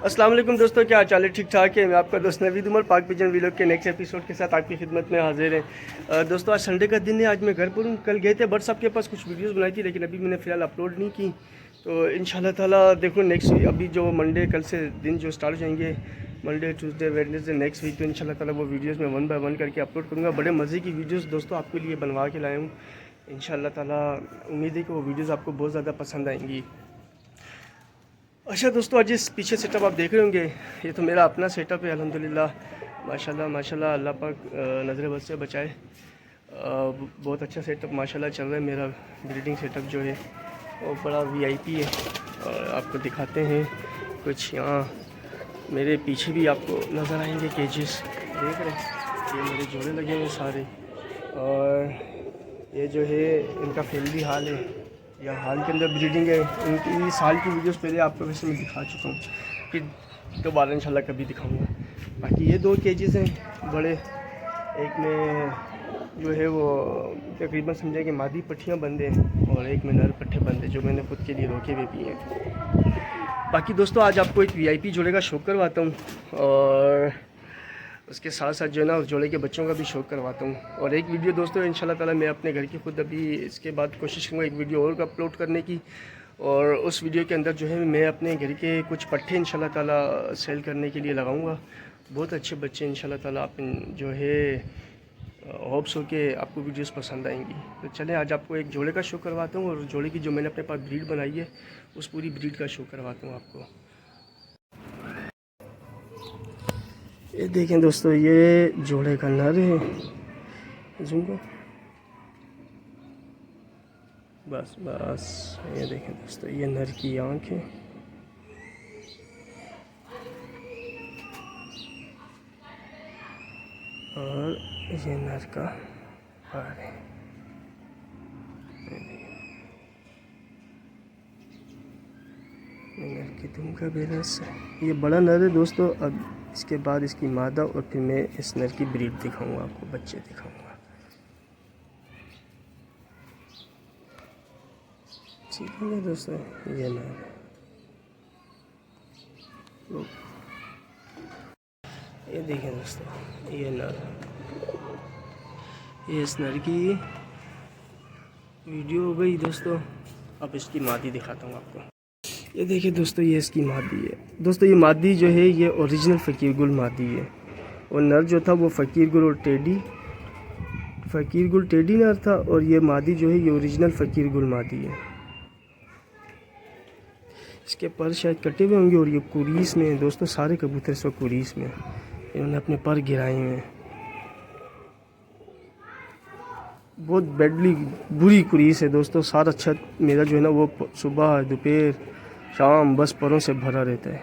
अस्सलाम वालेकुम दोस्तों, क्या हाल चाल है? ठीक ठाक है। मैं आपका दोस्त नवीद उमर पाक पिजन व्लॉग के नेक्स्ट एपिसोड के साथ आपकी खिदमत में हाजिर है। दोस्तों, आज संडे का दिन है। आज मैं घर पर हूँ। कल गए थे बट साहब के पास कुछ वीडियोस बनाई थी, लेकिन अभी मैंने फ़िलहाल अपलोड नहीं की। तो इंशाल्लाह ताला देखो नेक्स्ट वीक, अभी जो मंडे कल से दिन जो स्टार्ट हो जाएंगे, Monday Tuesday Wednesday next week, तो इंशाल्लाह ताला वो वीडियोस मैं 1 बाय 1 करके अपलोड करूँगा। बड़े मज़े की वीडियोस दोस्तों आपके लिए बनवा के लाया हूँ। इंशाल्लाह ताला उम्मीद है कि वो वीडियोज़ आपको बहुत ज़्यादा पसंद आएंगी। अच्छा दोस्तों, आज इस पीछे सेटअप आप देख रहे होंगे, ये तो मेरा अपना सेटअप है। अल्हम्दुलिल्लाह, माशाल्लाह माशाल्लाह, अल्लाह पाक नज़र बद से बचाए। बहुत अच्छा सेटअप माशाल्लाह चल रहा है मेरा। ब्रीडिंग सेटअप जो है वो बड़ा वीआईपी है। और आपको दिखाते हैं कुछ यहाँ मेरे पीछे भी आपको नज़र आएंगे केजेस, देख रहे हैं ये मेरे जोड़े लगे हुए सारे। और ये जो है इनका फैमिली हाल है, या हाल के अंदर ब्रीडिंग है। इनकी साल की वीडियोस पहले आपको वैसे मैं दिखा चुका हूँ, फिर दोबारा इंशाल्लाह कभी दिखाऊंगा। बाकी ये 2 केजेस हैं बड़े। एक में जो है वो तकरीबन समझे कि मादी पट्टियाँ बंदे हैं, और एक में नर पट्टे बंदे जो मैंने खुद के लिए रोके हुए भी हैं। बाकी दोस्तों, आज आपको एक वीआईपी जोड़े का शौक करवाता हूँ, और उसके साथ साथ जो है ना उस जोड़े के बच्चों का भी शौक करवाता हूँ। और एक वीडियो दोस्तों इंशाल्लाह ताला मैं अपने घर की खुद अभी इसके बाद कोशिश करूँगा एक वीडियो और अपलोड करने की। और उस वीडियो के अंदर जो है मैं अपने घर के कुछ पट्टे इंशाल्लाह ताला सेल करने के लिए लगाऊंगा। बहुत अच्छे बच्चे इंशाल्लाह ताला। आप जो है होप्स हो के आपको वीडियोस पसंद आएंगी। तो चलें, आज आपको एक जोड़े का शो करवाता हूँ, और जोड़े की जो मैंने अपने पास ब्रीड बनाई है उस पूरी ब्रीड का शो करवाता हूँ आपको। ये देखें दोस्तों, ये जोड़े का नर है। झुमको बस बस, ये देखें दोस्तों, ये नर की आँख है। और ये नर का पैर है। नर की दुम का बैलेंस है। ये बड़ा नर है दोस्तों। अब इसके बाद इसकी मादा, और फिर मैं इस नर की ब्रीड दिखाऊंगा आपको, बच्चे दिखाऊंगा। ठीक है दोस्तों, ये नर है। ये देखें दोस्तों, ये नर, ये इस नर की वीडियो हो गई दोस्तों। अब इसकी मादी दिखाता हूँ आपको। ये देखिए दोस्तों, ये इसकी मादी है। दोस्तों ये मादी जो है ये ओरिजिनल फ़कीर गुल मादी है, और नर जो था वो फ़कीर गुल और टेडी नर था, और ये मादी जो है ये ओरिजिनल फ़कीर गुल मादी है। इसके पर शायद कटे हुए होंगे, और ये कुरीस में है दोस्तों। सारे कबूतर इस वक्त कुरीस में, इन्होंने अपने पर गिराए हुए हैं। बहुत बैडली बुरी कुरीस है दोस्तों। सारा छत मेरा जो है ना वो सुबह दोपहर शाम बस परों से भरा रहता है।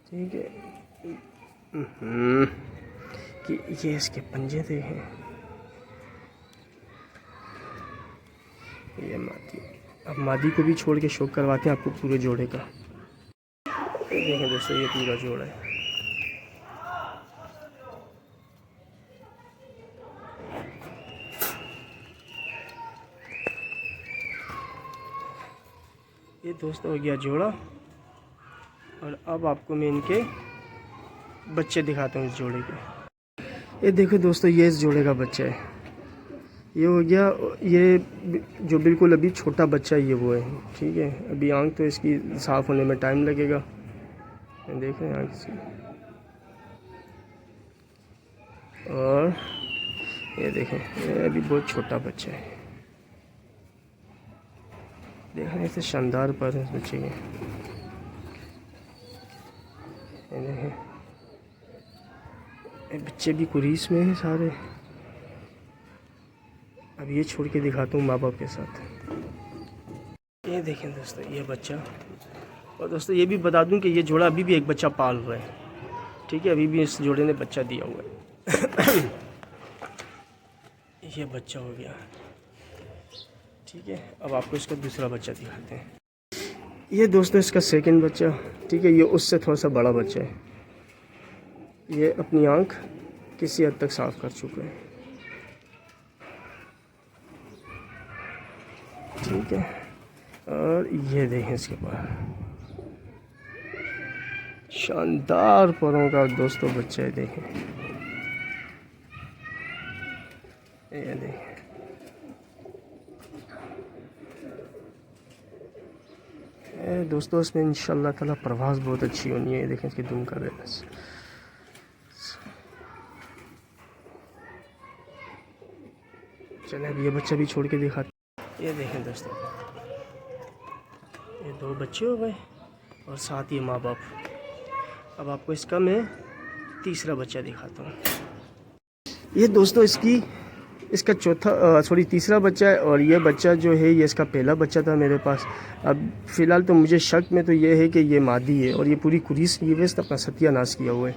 ठीक है कि ये इसके पंजे देखें। ये मादी, अब मादी को भी छोड़ के शौक करवाते हैं आपको पूरे जोड़े का। देखें दोस्तों, ये पूरा जोड़ा है। ये दोस्तों हो गया जोड़ा, और अब आपको मैं इनके बच्चे दिखाता हूँ इस जोड़े के। ये देखो दोस्तों, ये इस जोड़े का बच्चा है। ये हो गया, ये जो बिल्कुल अभी छोटा बच्चा ये वो है। ठीक है, अभी आँख तो इसकी साफ़ होने में टाइम लगेगा। देख रहे हैं आँख से। और ये देखें, ये अभी बहुत छोटा बच्चा है। देखने से शानदार पर है इस बच्चे के। ये देखें, ये बच्चे भी कुरीस में हैं सारे। अब ये छोड़ के दिखाता हूँ माँ बाप के साथ। ये देखें दोस्तों, ये बच्चा। और दोस्तों ये भी बता दूं कि ये जोड़ा अभी भी एक बच्चा पाल रहा है। ठीक है, अभी भी इस जोड़े ने बच्चा दिया हुआ है। ये बच्चा हो गया। ठीक है, अब आपको इसका दूसरा बच्चा दिखाते हैं। ये दोस्तों इसका सेकंड बच्चा। ठीक है, ये उससे थोड़ा सा बड़ा बच्चा है। ये अपनी आँख किसी हद तक साफ़ कर चुका है। ठीक है, और ये देखें इसके पास शानदार परों का दोस्तों बच्चा है, देखें ये देखें। दोस्तों इसमें इंशाल्लाह ताला प्रवास बहुत अच्छी होनी है। देखें इसकी दुम कर देना। चलें अब ये बच्चा भी छोड़ के दिखाते। ये देखें दोस्तों, ये 2 बच्चे हो गए और साथ ये माँ बाप। अब आपको इसका मैं तीसरा बच्चा दिखाता हूँ। ये दोस्तों इसका तीसरा बच्चा है और ये बच्चा जो है ये इसका पहला बच्चा था मेरे पास। अब फ़िलहाल तो मुझे शक में तो ये है कि ये मादी है और ये पूरी कुरीस ये वेस्ट अपना सत्यानाश किया हुआ है।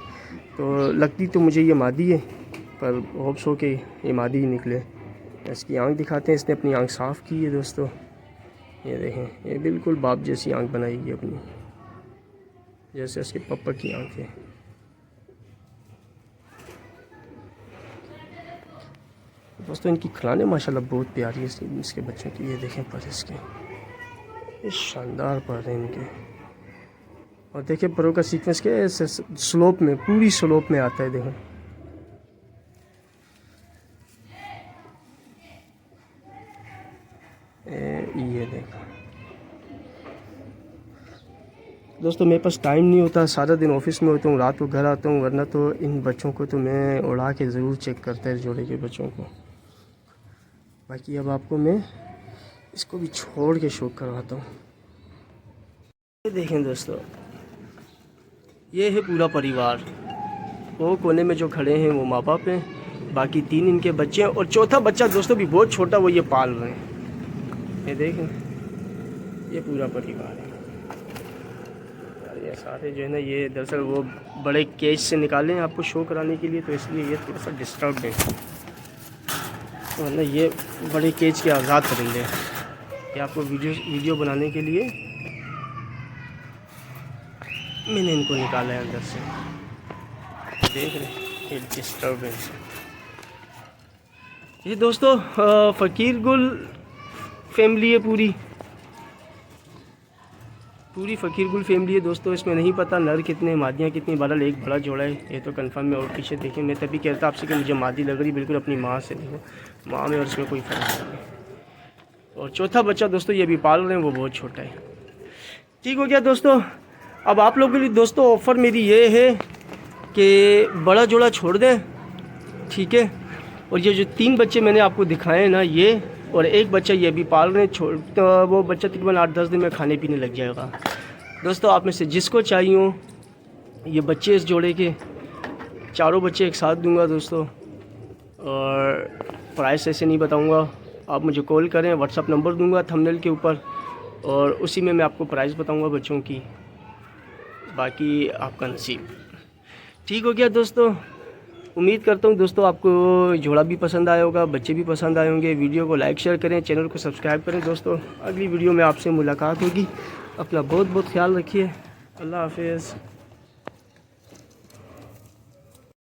तो लगती तो मुझे ये मादी है, पर होप्स हो कि ये मादी ही निकले। इसकी आँख दिखाते हैं। इसने अपनी आँख साफ़ की है दोस्तों, ये देखें। ये बिल्कुल बाप जैसी आँख बनाएगी अपनी, जैसे उसके पापा की आँख है। दोस्तों इनकी खिलाने माशाल्लाह बहुत प्यारी है इसके बच्चों की। ये देखें पर इसके, ये शानदार पर हैं इनके। और देखें परों का सीक्वेंस क्या है, स्लोप में, पूरी स्लोप में आता है। देखें ये देखो दोस्तों, मेरे पास टाइम नहीं होता, सारा दिन ऑफिस में होता हूँ, रात को घर आता हूँ, वरना तो इन बच्चों को तो मैं उड़ा के ज़रूर चेक करता है जोड़े के बच्चों को। बाकी अब आपको मैं इसको भी छोड़ के शो करवाता हूँ। ये देखें दोस्तों, ये है पूरा परिवार। वो कोने में जो खड़े हैं वो माँ बाप हैं, बाकी 3 इनके बच्चे हैं और चौथा बच्चा दोस्तों भी बहुत छोटा, वो ये पाल रहे हैं। ये देखें, ये पूरा परिवार है। ये सारे जो है ना, ये दरअसल वो बड़े केज से निकाले हैं आपको शो कराने के लिए, तो इसलिए ये थोड़ा सा डिस्टर्ब है। वरना ये बड़े केज के आज़ाद परिंदे हैं। ये आपको वीडियो बनाने के लिए मैंने इनको निकाला है अंदर से। देख रहे हैं डिस्टर्बेंस। ये दोस्तों फ़कीर गुल फैमिली है, पूरी फ़कीर गुल फैमिली है दोस्तों। इसमें नहीं पता नर कितने मादियाँ कितनी, बहरहाल एक बड़ा जोड़ा है ये तो कंफर्म है। और पीछे देखें, मैं तभी कहता आपसे कि मुझे मादी लग रही बिल्कुल अपनी माँ से। देखो माँ में और इसमें कोई फ़र्क नहीं है। और चौथा बच्चा दोस्तों ये भी पाल रहे हैं, वो बहुत छोटा है। ठीक हो गया दोस्तों। अब आप लोगों के लिए दोस्तों ऑफ़र मेरी ये है कि बड़ा जोड़ा छोड़ दें, ठीक है। और ये जो 3 बच्चे मैंने आपको दिखाए हैं ना, ये और एक बच्चा ये भी पाल रहे हैं, तो वो बच्चा तकरीबन 8-10 दिन में खाने पीने लग जाएगा। दोस्तों आप में से जिसको चाहिए हो ये बच्चे इस जोड़े के, चारों बच्चे एक साथ दूंगा दोस्तों। और प्राइस ऐसे नहीं बताऊंगा, आप मुझे कॉल करें, व्हाट्सअप नंबर दूंगा थंबनेल के ऊपर, और उसी में मैं आपको प्राइस बताऊंगा बच्चों की। बाकी आपका नसीब। ठीक हो गया दोस्तों। उम्मीद करता हूँ दोस्तों आपको जोड़ा भी पसंद आया होगा, बच्चे भी पसंद आए होंगे। वीडियो को लाइक शेयर करें, चैनल को सब्सक्राइब करें दोस्तों। अगली वीडियो में आपसे मुलाकात होगी। अपना बहुत बहुत ख्याल रखिए। अल्लाह हाफिज़।